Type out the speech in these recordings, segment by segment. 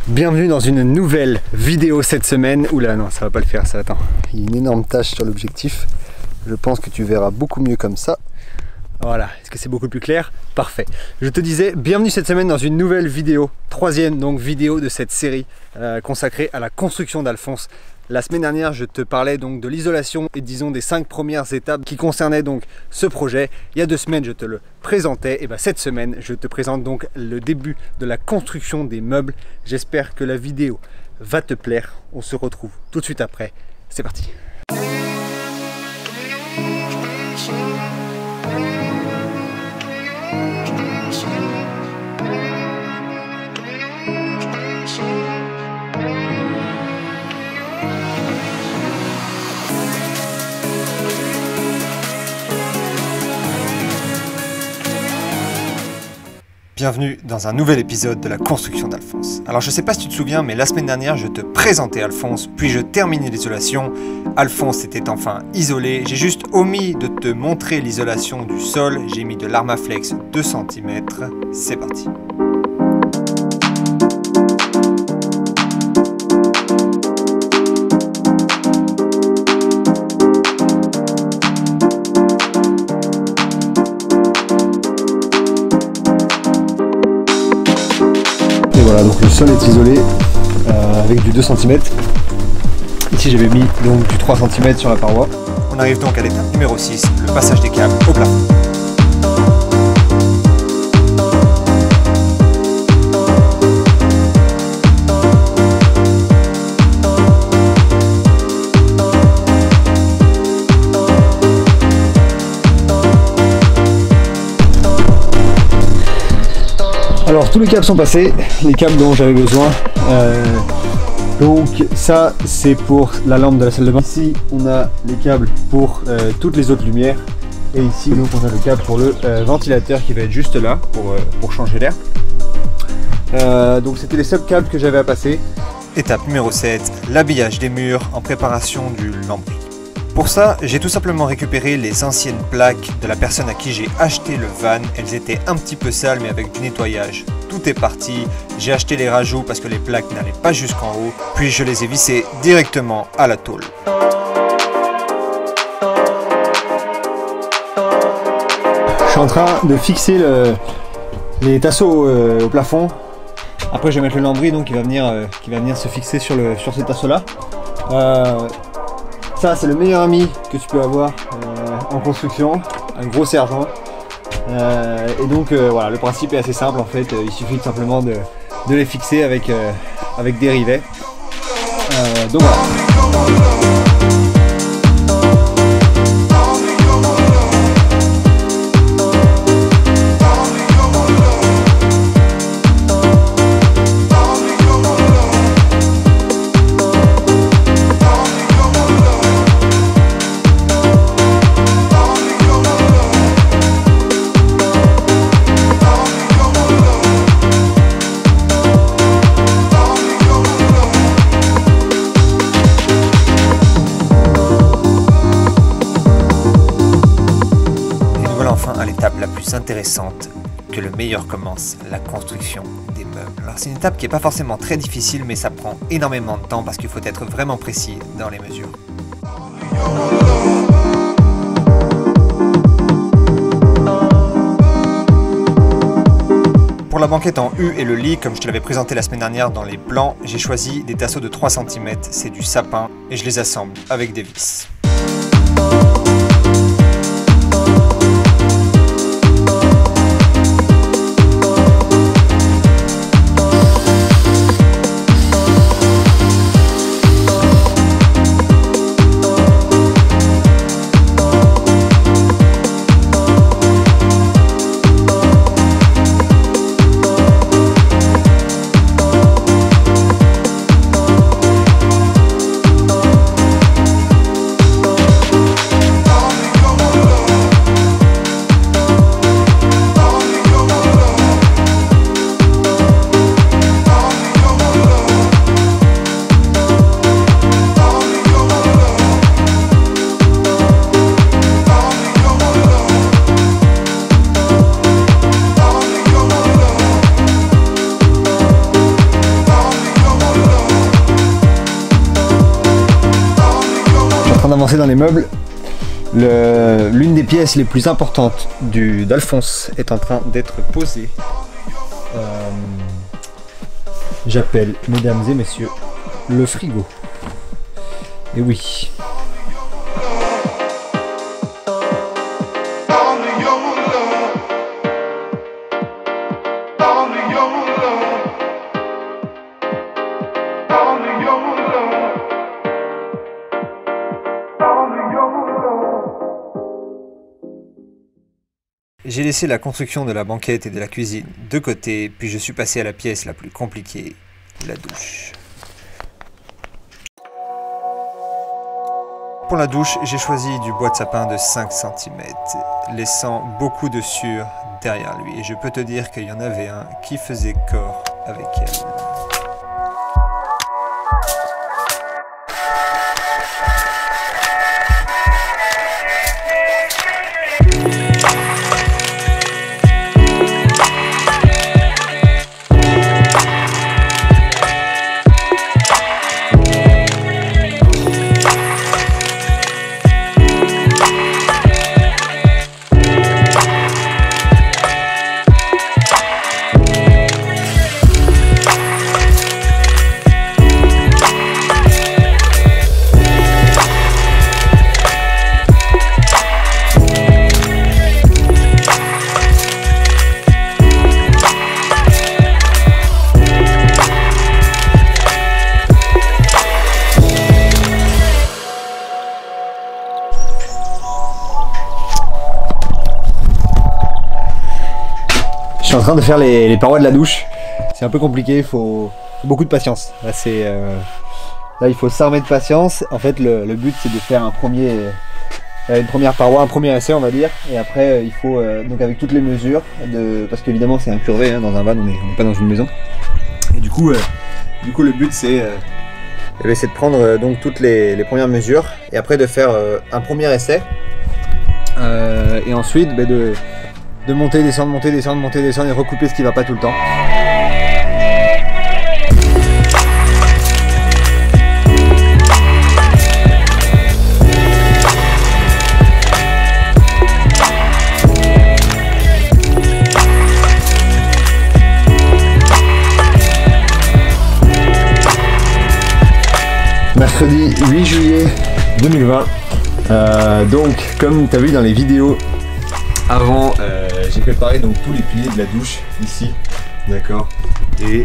Bienvenue dans une nouvelle vidéo cette semaine. Oula non, ça va pas le faire ça, attends. Il y a une énorme tache sur l'objectif. Je pense que tu verras beaucoup mieux comme ça. Voilà, est-ce que c'est beaucoup plus clair? Parfait. Je te disais, bienvenue cette semaine dans une nouvelle vidéo. Troisième donc vidéo de cette série consacrée à la construction d'Alphonse. La semaine dernière, je te parlais donc de l'isolation et disons des 5 premières étapes qui concernaient donc ce projet. Il y a 2 semaines, je te le présentais. Et bien cette semaine, je te présente donc le début de la construction des meubles. J'espère que la vidéo va te plaire. On se retrouve tout de suite après. C'est parti. Bienvenue dans un nouvel épisode de la construction d'Alphonse. Alors je sais pas si tu te souviens, mais la semaine dernière je te présentais Alphonse, puis je terminais l'isolation. Alphonse était enfin isolé, j'ai juste omis de te montrer l'isolation du sol, j'ai mis de l'Armaflex 2 cm, c'est parti. Voilà, donc le sol est isolé avec du 2 cm. Ici j'avais mis donc du 3 cm sur la paroi. On arrive donc à l'étape numéro 6, le passage des câbles au plafond. Alors tous les câbles sont passés, les câbles dont j'avais besoin. Donc ça c'est pour la lampe de la salle de bain. Ici on a les câbles pour toutes les autres lumières. Et ici donc on a le câble pour le ventilateur qui va être juste là pour changer l'air. Donc c'était les seuls câbles que j'avais à passer. Étape numéro 7, l'habillage des murs en préparation du lambris. Pour ça, j'ai tout simplement récupéré les anciennes plaques de la personne à qui j'ai acheté le van. Elles étaient un petit peu sales mais avec du nettoyage. Tout est parti. J'ai acheté les rajouts parce que les plaques n'allaient pas jusqu'en haut. Puis je les ai vissées directement à la tôle. Je suis en train de fixer les tasseaux au plafond. Après je vais mettre le lambris donc qui va venir se fixer sur ces tasseaux là. Ça c'est le meilleur ami que tu peux avoir en construction, un gros sergent. Et donc voilà, le principe est assez simple en fait, il suffit simplement de les fixer avec des rivets. Donc voilà. Enfin à l'étape la plus intéressante, que le meilleur commence, la construction des meubles. Alors c'est une étape qui n'est pas forcément très difficile mais ça prend énormément de temps parce qu'il faut être vraiment précis dans les mesures. Pour la banquette en U et le lit, comme je te l'avais présenté la semaine dernière dans les plans, j'ai choisi des tasseaux de 3 cm, c'est du sapin et je les assemble avec des vis. commencer dans les meubles. L'une des pièces les plus importantes d'Alphonse est en train d'être posée. J'appelle, mesdames et messieurs, le frigo. Et oui. J'ai laissé la construction de la banquette et de la cuisine de côté, puis je suis passé à la pièce la plus compliquée, la douche. Pour la douche, j'ai choisi du bois de sapin de 5 cm, laissant beaucoup de sueur derrière lui. Et je peux te dire qu'il y en avait un qui faisait corps avec elle. Je suis en train de faire les parois de la douche. C'est un peu compliqué, il faut beaucoup de patience. Là, il faut s'armer de patience. En fait, le but c'est de faire une première paroi, un premier essai on va dire. Et après, il faut, donc avec toutes les mesures, parce qu'évidemment c'est incurvé, hein, dans un van, on n'est pas dans une maison. Et du coup le but c'est de prendre donc toutes les premières mesures. Et après de faire un premier essai. Et ensuite de monter, descendre, monter, descendre, monter, descendre et recouper ce qui va pas tout le temps. Mercredi 8 juillet 2020. Donc comme tu as vu dans les vidéos avant, j'ai préparé donc tous les piliers de la douche ici, d'accord. Et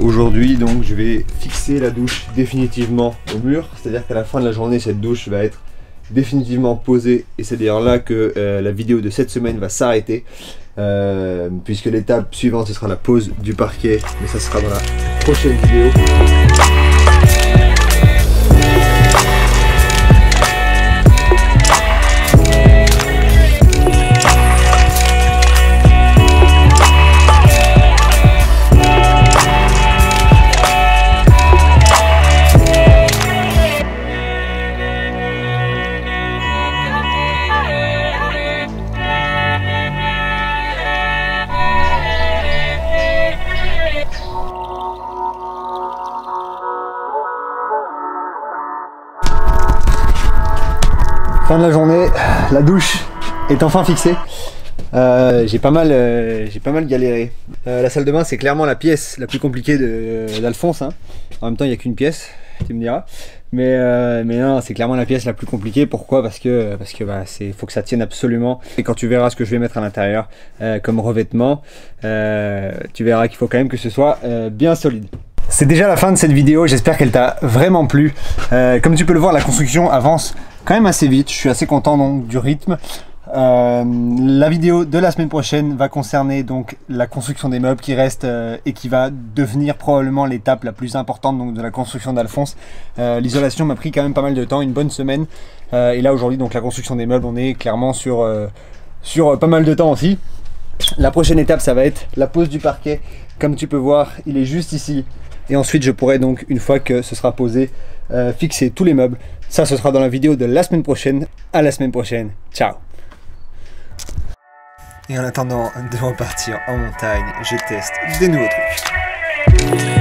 aujourd'hui donc je vais fixer la douche définitivement au mur, c'est-à-dire qu'à la fin de la journée cette douche va être définitivement posée et c'est d'ailleurs là que la vidéo de cette semaine va s'arrêter, puisque l'étape suivante ce sera la pose du parquet, mais ça sera dans la prochaine vidéo. Fin de la journée, la douche est enfin fixée. J'ai pas mal galéré. La salle de bain c'est clairement la pièce la plus compliquée d'Alphonse, hein. En même temps il n'y a qu'une pièce, tu me diras. Mais non, c'est clairement la pièce la plus compliquée. Pourquoi? Parce que faut que ça tienne absolument. Et quand tu verras ce que je vais mettre à l'intérieur comme revêtement, tu verras qu'il faut quand même que ce soit bien solide. C'est déjà la fin de cette vidéo, j'espère qu'elle t'a vraiment plu. Comme tu peux le voir, la construction avance quand même assez vite, je suis assez content donc du rythme. La vidéo de la semaine prochaine va concerner donc la construction des meubles qui reste et qui va devenir probablement l'étape la plus importante donc de la construction d'Alphonse. L'isolation m'a pris quand même pas mal de temps, une bonne semaine. Et là aujourd'hui donc la construction des meubles, on est clairement sur pas mal de temps aussi. La prochaine étape ça va être la pose du parquet. Comme tu peux voir, il est juste ici. Et ensuite je pourrai donc, une fois que ce sera posé, fixer tous les meubles. Ça ce sera dans la vidéo de la semaine prochaine. À la semaine prochaine, ciao. Et en attendant de repartir en montagne, je teste des nouveaux trucs.